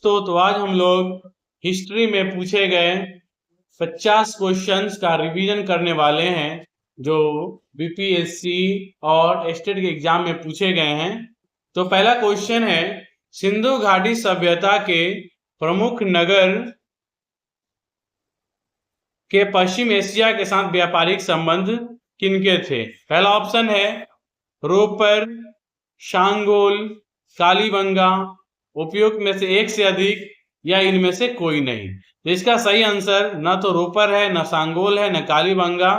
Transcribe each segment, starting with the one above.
तो आज हम लोग हिस्ट्री में पूछे गए 50 क्वेश्चंस का रिवीजन करने वाले हैं जो बीपीएससी और स्टेट के एग्जाम में पूछे गए हैं। तो पहला क्वेश्चन है, सिंधु घाटी सभ्यता के प्रमुख नगर के पश्चिम एशिया के साथ व्यापारिक संबंध किनके थे? पहला ऑप्शन है रोपर, शांगोल, कालीबंगा, उपयुक्त में से एक से अधिक या इनमें से कोई नहीं। तो इसका सही आंसर न तो रोपर है, न सांगोल है, न कालीबंगा,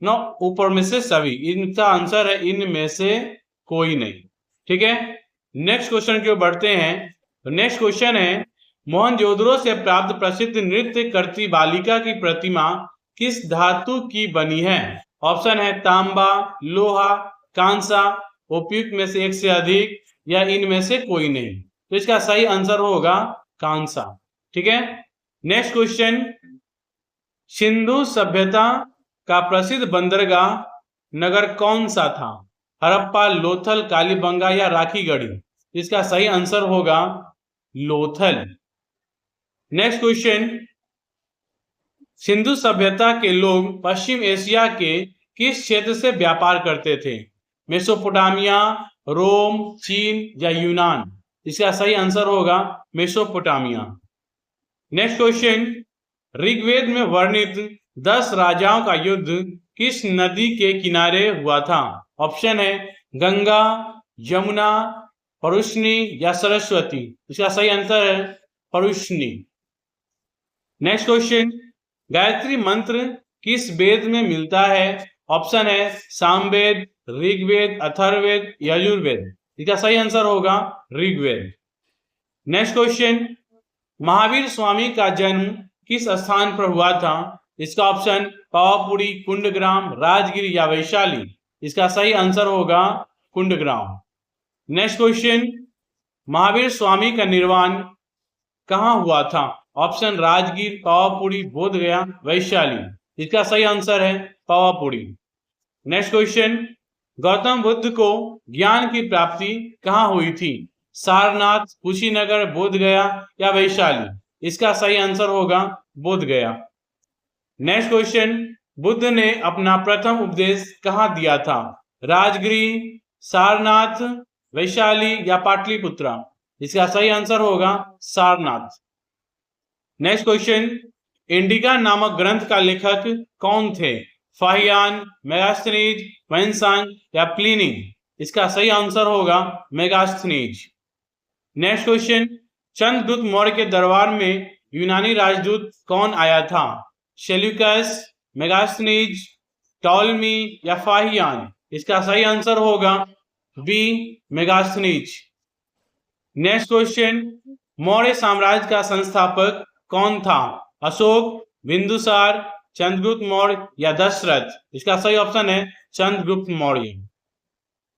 न ऊपर में से सभी। इनका आंसर है इनमें से कोई नहीं। ठीक है, नेक्स्ट क्वेश्चन की ओर बढ़ते हैं। तो नेक्स्ट क्वेश्चन है, मोहनजोदड़ो से प्राप्त प्रसिद्ध नृत्य करती बालिका की प्रतिमा किस धातु की बनी है? ऑप्शन है तांबा, लोहा, कांसा, उपयुक्त में से एक से अधिक या इनमें से कोई नहीं। तो इसका सही आंसर होगा कांसा। ठीक है, नेक्स्ट क्वेश्चन, सिंधु सभ्यता का प्रसिद्ध बंदरगाह नगर कौन सा था? हड़प्पा, लोथल, कालीबंगा या राखीगढ़ी? इसका सही आंसर होगा लोथल। नेक्स्ट क्वेश्चन, सिंधु सभ्यता के लोग पश्चिम एशिया के किस क्षेत्र से व्यापार करते थे? मेसोपोटामिया, रोम, चीन या यूनान? इसका सही आंसर होगा मेसोपोटामिया। नेक्स्ट क्वेश्चन, ऋग्वेद में वर्णित 10 राजाओं का युद्ध किस नदी के किनारे हुआ था? ऑप्शन है गंगा, यमुना, परुष्णी या सरस्वती? इसका सही आंसर है परुष्णी। नेक्स्ट क्वेश्चन, गायत्री मंत्र किस वेद में मिलता है? ऑप्शन है सामवेद, ऋग्वेद, अथर्ववेद, यजुर्वेद? इसका सही आंसर होगा ऋग्वेद। नेक्स्ट क्वेश्चन, महावीर स्वामी का जन्म किस स्थान पर हुआ था? इसका ऑप्शन पावापुरी, कुंडग्राम, राजगिर या वैशाली? इसका सही आंसर होगा कुंडग्राम। नेक्स्ट क्वेश्चन, महावीर स्वामी का निर्वाण कहाँ हुआ था? ऑप्शन राजगीर, पावापुरी, बोधगया, वैशाली? इसका सही आंसर है पावापुरी। नेक्स्ट क्वेश्चन, गौतम बुद्ध को ज्ञान की प्राप्ति कहाँ हुई थी? सारनाथ, कुशीनगर, बोधगया या वैशाली? इसका सही आंसर होगा बोधगया। नेक्स्ट क्वेश्चन, बुद्ध ने अपना प्रथम उपदेश कहाँ दिया था? राजगिर, सारनाथ, वैशाली या पाटलिपुत्रा? इसका सही आंसर होगा सारनाथ। नेक्स्ट क्वेश्चन, इंडिका नामक ग्रंथ का लेखक कौन थे? फाहियान, मेगास्थनीज, वैनसांग या प्लिनी? इसका सही आंसर होगा मेगास्थनीज। नेक्स्ट क्वेश्चन, चंद्रगुप्त मौर्य के दरबार में यूनानी राजदूत कौन आया था? सेल्यूकस, मेगास्थनीज, टॉलमी या फाहियान? इसका सही आंसर होगा B, Megasthenes. Next question, Maurya साम्राज्य का संस्थापक कौन था? अशोक, बिंदुसार, चंद्रगुप्त मौर्य या दशरथ? इसका सही ऑप्शन है चंद्रगुप्त मौर्य।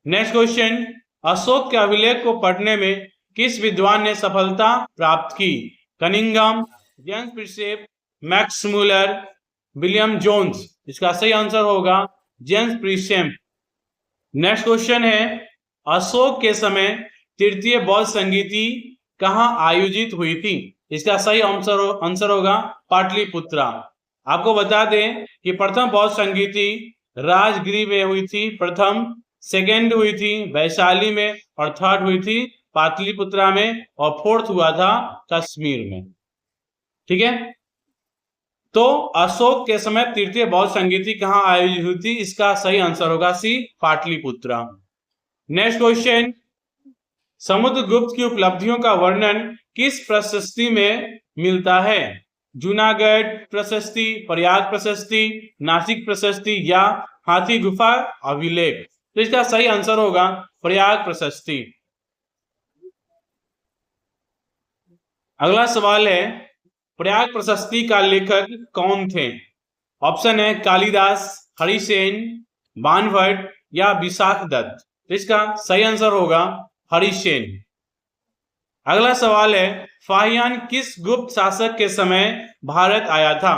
नेक्स्ट क्वेश्चन, अशोक के अभिलेख को पढ़ने में किस विद्वान ने सफलता प्राप्त की? Cunningham, James Prinsep, Max Muller, William Jones? इसका सही आंसर होगा जेम्स प्रिसेप। नेक्स्ट क्वेश्चन है, अशोक के समय तृतीय बौद्ध संगीति कहाँ आयोजित हुई थी? इसका सही आंसर होगा पाटलिपुत्रा। आपको बता दें कि प्रथम बौद्ध संगीति राजगिरी में हुई थी, प्रथम, सेकेंड हुई थी वैशाली में और थर्ड हुई थी पाटलिपुत्रा में और फोर्थ हुआ था कश्मीर में। ठीक है, तो अशोक के समय तृतीय बौद्ध संगीति कहाँ आयोजित हुई थी? इसका सही आंसर होगा सी, पाटलिपुत्रा। नेक्स्ट क्वेश्चन, समुद्रगुप्त की उपलब्धियों का वर्णन किस प्रशस्ति में मिलता है? जूनागढ़ प्रशस्ति, प्रयाग प्रशस्ति, नासिक प्रशस्ति या हाथी गुफा अभिलेख? तो इसका सही आंसर होगा प्रयाग प्रशस्ति। अगला सवाल है, प्रयाग प्रशस्ति का लेखक कौन थे? ऑप्शन है कालिदास, हरिसेन, बाणभट्ट या विशाख दत्त? इसका सही आंसर होगा हरिसेन। अगला सवाल है, फाहियान किस गुप्त शासक के समय भारत आया था?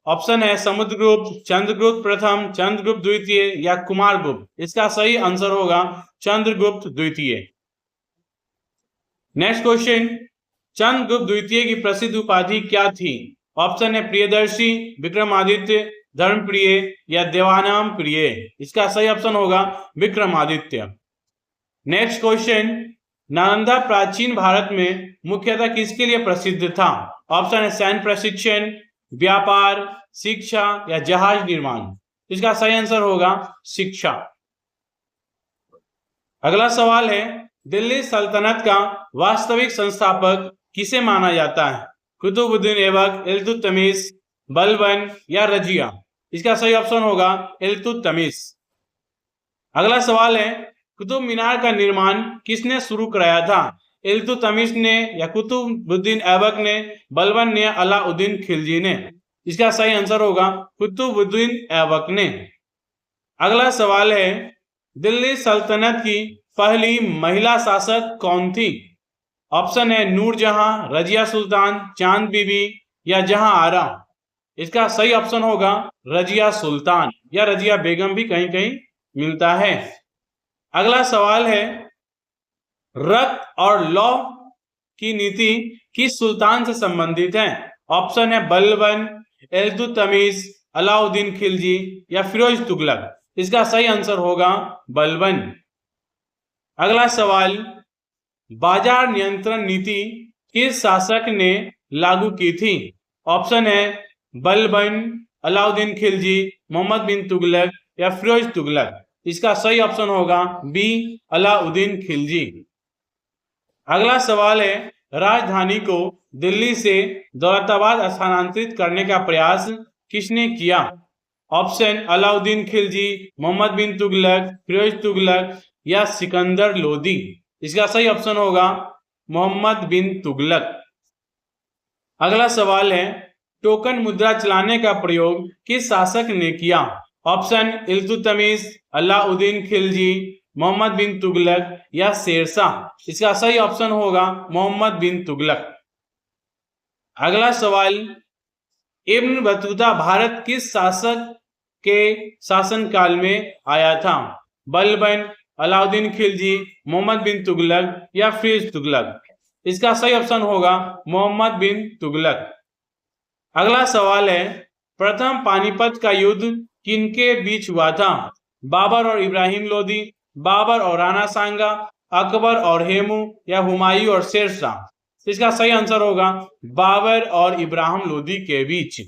ऑप्शन है समुद्रगुप्त, चंद्रगुप्त प्रथम, चंद्रगुप्त द्वितीय या कुमारगुप्त? इसका सही आंसर होगा चंद्रगुप्त द्वितीय। नेक्स्ट क्वेश्चन, चंद्रगुप्त द्वितीय की प्रसिद्ध उपाधि क्या थी? ऑप्शन है प्रियदर्शी, विक्रमादित्य, धर्मप्रिय या देवानाम प्रिय। इसका सही ऑप्शन होगा विक्रमादित्य। नेक्स्ट क्वेश्चन, नालंदा प्राचीन भारत में मुख्यतः किसके लिए प्रसिद्ध था? ऑप्शन है सैन्य प्रशिक्षण, व्यापार, शिक्षा या जहाज निर्माण। इसका सही आंसर होगा शिक्षा। अगला सवाल है, दिल्ली सल्तनत का वास्तविक संस्थापक किसे माना जाता है? कुतुबुद्दीन ऐबक, इल्तुतमिश, बलबन या रजिया। इसका सही ऑप्शन होगा इल्तुतमिश। अगला सवाल है, कुतुब मीनार का निर्माण किसने शुरू कराया था? इल्तुतमिश ने या कुतुबुद्दीन ऐबक ने, बलबन ने, अलाउद्दीन खिलजी ने। इसका सही आंसर होगा कुतुबुद्दीन ऐबक ने। अगला सवाल है, दिल्ली सल्तनत की पहली महिला शासक कौन थी? ऑप्शन है नूरजहां, रजिया सुल्तान, चांद बीबी या जहां आरा। इसका सही ऑप्शन होगा रजिया सुल्तान या रजिया बेगम भी कहीं कहीं मिलता है। अगला सवाल है, रक्त और लौह की नीति किस सुल्तान से संबंधित है? ऑप्शन है बलबन, इल्तुतमिश, अलाउद्दीन खिलजी या फिरोज तुगलक। इसका सही आंसर होगा बलबन। अगला सवाल, बाजार नियंत्रण नीति किस शासक ने लागू की थी? ऑप्शन है बलबन, अलाउद्दीन खिलजी, मोहम्मद बिन तुगलक या फिरोज तुगलक। इसका सही ऑप्शन होगा बी, अलाउद्दीन खिलजी। अगला सवाल है, राजधानी को दिल्ली से दौलताबाद स्थानांतरित करने का प्रयास किसने किया? ऑप्शन अलाउद्दीन खिलजी, मोहम्मद बिन तुगलक, फिरोज तुगलक या सिकंदर लोदी। इसका सही ऑप्शन होगा मोहम्मद बिन तुगलक। अगला सवाल है, टोकन मुद्रा चलाने का प्रयोग किस शासक ने किया? ऑप्शन इल्तुतमिश, अलाउद्दीन खिलजी, मोहम्मद बिन तुगलक या शेरशाह। इसका सही ऑप्शन होगा मोहम्मद बिन तुगलक। अगला सवाल, इब्न बतूता भारत किस शासक के शासनकाल में आया था? बलबन, अलाउद्दीन खिलजी, मोहम्मद बिन तुगलक या फिरोज तुगलक। इसका सही ऑप्शन होगा मोहम्मद बिन तुगलक। अगला सवाल है, प्रथम पानीपत का युद्ध किनके बीच हुआ था? बाबर और इब्राहिम लोदी, बाबर और राणा सांगा, अकबर और हेमू या हुमायूं और शेरशाह। इसका सही आंसर होगा बाबर और इब्राहिम लोदी के बीच।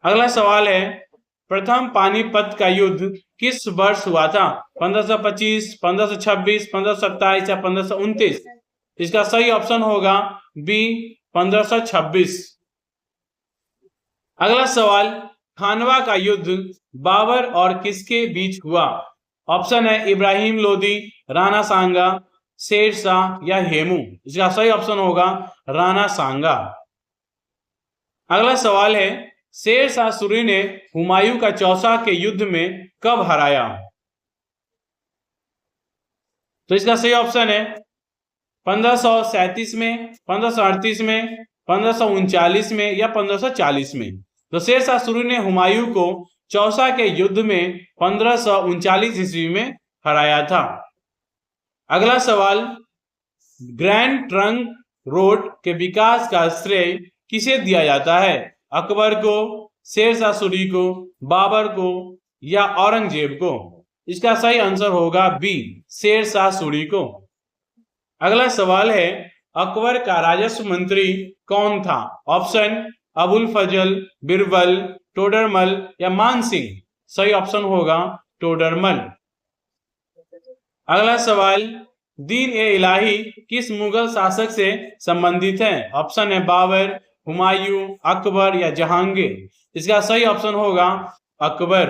अगला सवाल है, प्रथम पानीपत का युद्ध किस वर्ष हुआ था? 1525, 1526, 1527 या 1529। इसका सही ऑप्शन होगा बी, 1526। अगला सवाल, खानवा का युद्ध बाबर और किसके बीच हुआ? ऑप्शन है इब्राहिम लोदी, राणा सांगा, शेरशाह या हेमू। इसका सही ऑप्शन होगा राणा सांगा। अगला सवाल है, शेरशाह सूरी ने हुमायूं का चौसा के युद्ध में कब हराया? तो इसका सही ऑप्शन है 1537 में, 1538 में, 1539 में या 1540 में। तो शेरशाह सूरी ने हुमायूं को चौसा के युद्ध में 1539 ईस्वी में हराया था। अगला सवाल, ग्रैंड ट्रंक रोड के विकास का श्रेय किसे दिया जाता है? अकबर को, शेरशाह सूरी को, बाबर को या औरंगजेब को। इसका सही आंसर होगा बी, शेरशाह सूरी को। अगला सवाल है, अकबर का राजस्व मंत्री कौन था? ऑप्शन अबुल फजल, बिरबल, टोडरमल या मानसिंह। सही ऑप्शन होगा टोडरमल। अगला सवाल, दीन ए इलाही किस मुगल शासक से संबंधित है? ऑप्शन है बाबर, हुमायूं, अकबर या जहांगीर। इसका सही ऑप्शन होगा अकबर।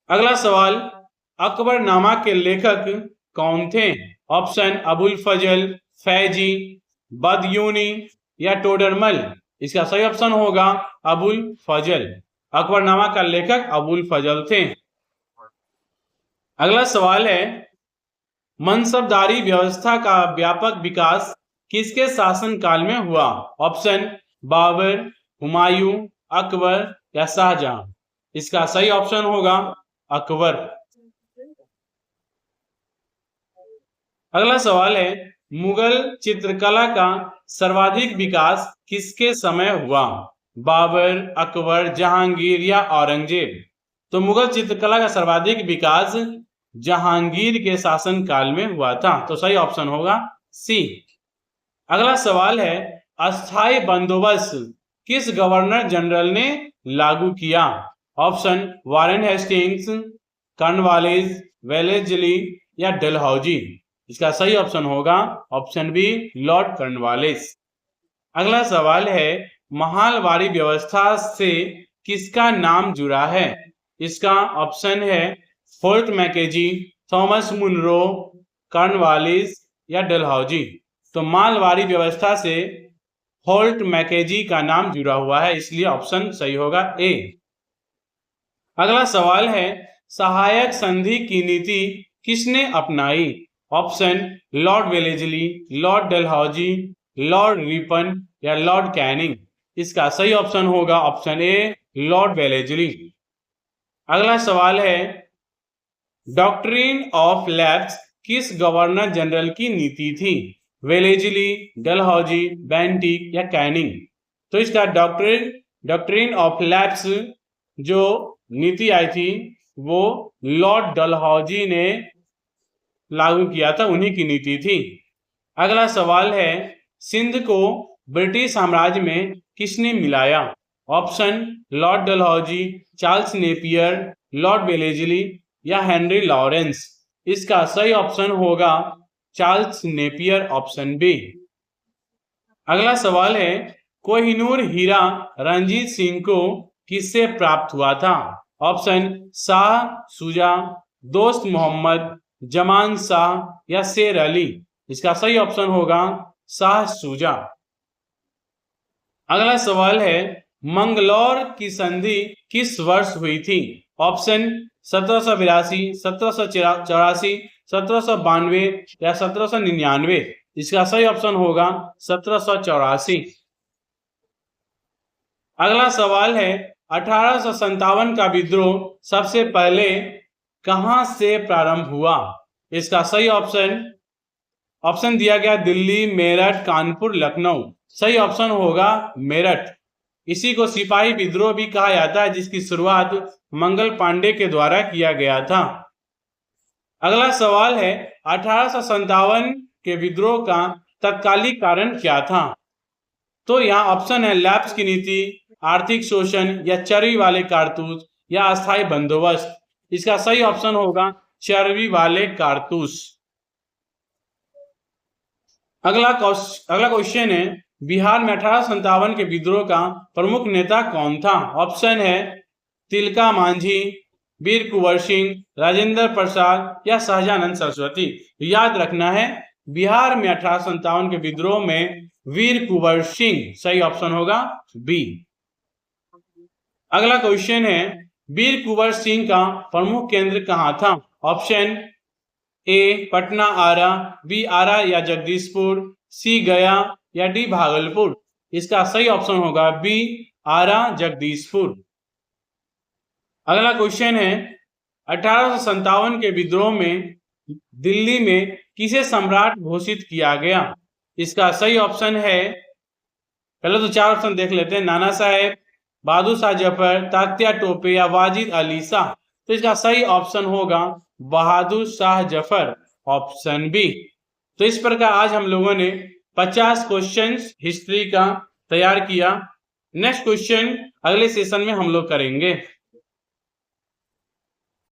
अगला सवाल, अकबरनामा के लेखक कौन थे? ऑप्शन अबुल फजल, फैजी, बदयूनी या टोडरमल। इसका सही ऑप्शन होगा अबुल फजल। अकबरनामा का लेखक अबुल फजल थे। अगला सवाल है, मनसबदारी व्यवस्था का व्यापक विकास किसके शासनकाल में हुआ? ऑप्शन बाबर, हुमायूं, अकबर या शाहजहां। इसका सही ऑप्शन होगा अकबर। अगला सवाल है, मुगल चित्रकला का सर्वाधिक विकास किसके समय हुआ? बाबर, अकबर, जहांगीर या औरंगजेब? तो मुगल चित्रकला का सर्वाधिक विकास जहांगीर के शासनकाल में हुआ था। तो सही ऑप्शन होगा सी। अगला सवाल है, अस्थायी बंदोबस्त किस गवर्नर जनरल ने लागू किया? Option Warren Hastings, Cornwallis, Wellesley या डलहौजी? इसका सही ऑप्शन होगा ऑप्शन बी, लॉर्ड कॉर्नवालिस। अगला सवाल है, महालवाड़ी व्यवस्था से किसका नाम जुड़ा है? इसका ऑप्शन है फोर्ट मैकेजी, थॉमस मुनरो, कॉर्नवालिस या डलहौजी? तो मालवाड़ी व्यवस्था से फोर्ट मैकेजी का नाम जुड़ा हुआ है, इसलिए ऑप्शन सही होगा ए। अगला सवाल है, सहायक संधि की नीति किसने अपनाई? Option Lord Wellesley, Lord Dalhousie, Lord Ripon या लॉर्ड कैनिंग? इसका सही ऑप्शन होगा ऑप्शन ए, लॉर्ड वेलेस्ली। अगला सवाल है, डॉक्ट्रिन ऑफ लैप्स किस गवर्नर जनरल की नीति थी? वेलेस्ली, डलहौजी, बेंटिक या कैनिंग? तो इसका डॉक्ट्रिन ऑफ लैप्स जो नीति आई थी वो लॉर्ड डलहौजी ने लागू किया था, उन्हीं की नीति थी। अगला सवाल है, सिंध को ब्रिटिश साम्राज्य में किसने मिलाया? Option Lord Dalhousie, Charles Napier, Lord Wellesley या हेनरी लॉरेंस? इसका सही ऑप्शन होगा चार्ल्स नेपियर, ऑप्शन बी। अगला सवाल है, कोहिनूर हीरा रंजीत सिंह को किससे प्राप्त हुआ था? ऑप्शन शाह शुजा, दोस्त मोहम्मद, जमान शाह या शेर अली? इसका सही ऑप्शन होगा शाह शुजा। अगला सवाल है, मंगलौर की संधि किस वर्ष हुई थी? ऑप्शन 1782, 1784, 1792 या 1799? इसका सही ऑप्शन होगा 1784। अगला सवाल है, 1857 का विद्रोह सबसे पहले कहां से प्रारंभ हुआ? इसका सही ऑप्शन दिया गया दिल्ली, मेरठ, कानपुर, लखनऊ? सही ऑप्शन होगा मेरठ। इसी को सिपाही विद्रोह भी कहा जाता है, जिसकी शुरुआत मंगल पांडे के द्वारा किया गया था। अगला सवाल है, 1857 के विद्रोह का तत्कालिक कारण क्या था? तो यहाँ ऑप्शन है लैप्स की नीति, आर्थिक शोषण या चर्बी वाले कारतूस या अस्थायी बंदोबस्त? इसका सही ऑप्शन होगा चर्बी वाले कारतूस। अगला क्वेश्चन है, बिहार में 1857 के विद्रोह का प्रमुख नेता कौन था? ऑप्शन है तिलका मांझी, वीर कुंवर सिंह, राजेंद्र प्रसाद या शाहजानंद सरस्वती? याद रखना है, बिहार में 1857 के विद्रोह में वीर कुंवर सिंह, सही ऑप्शन होगा बी। अगला क्वेश्चन है, वीर कुंवर सिंह का प्रमुख केंद्र कहाँ था? Option A Patna Arrah, B Arrah या जगदीशपुर, सी गया या डी भागलपुर? इसका सही ऑप्शन होगा बी आरा जगदीशपुर। अगला क्वेश्चन है, 1857 के विद्रोह में दिल्ली में किसे सम्राट घोषित किया गया? इसका सही ऑप्शन है, पहले तो चार ऑप्शन देख लेते हैं, नाना साहेब, बहादुर शाह जफर, तात्या टोपे या वाजिद अली शाह? तो इसका सही ऑप्शन होगा बहादुर शाह जफर, ऑप्शन बी। तो इस प्रकार आज हम लोगों ने 50 क्वेश्चंस हिस्ट्री का तैयार किया। नेक्स्ट क्वेश्चन अगले सेशन में हम लोग करेंगे।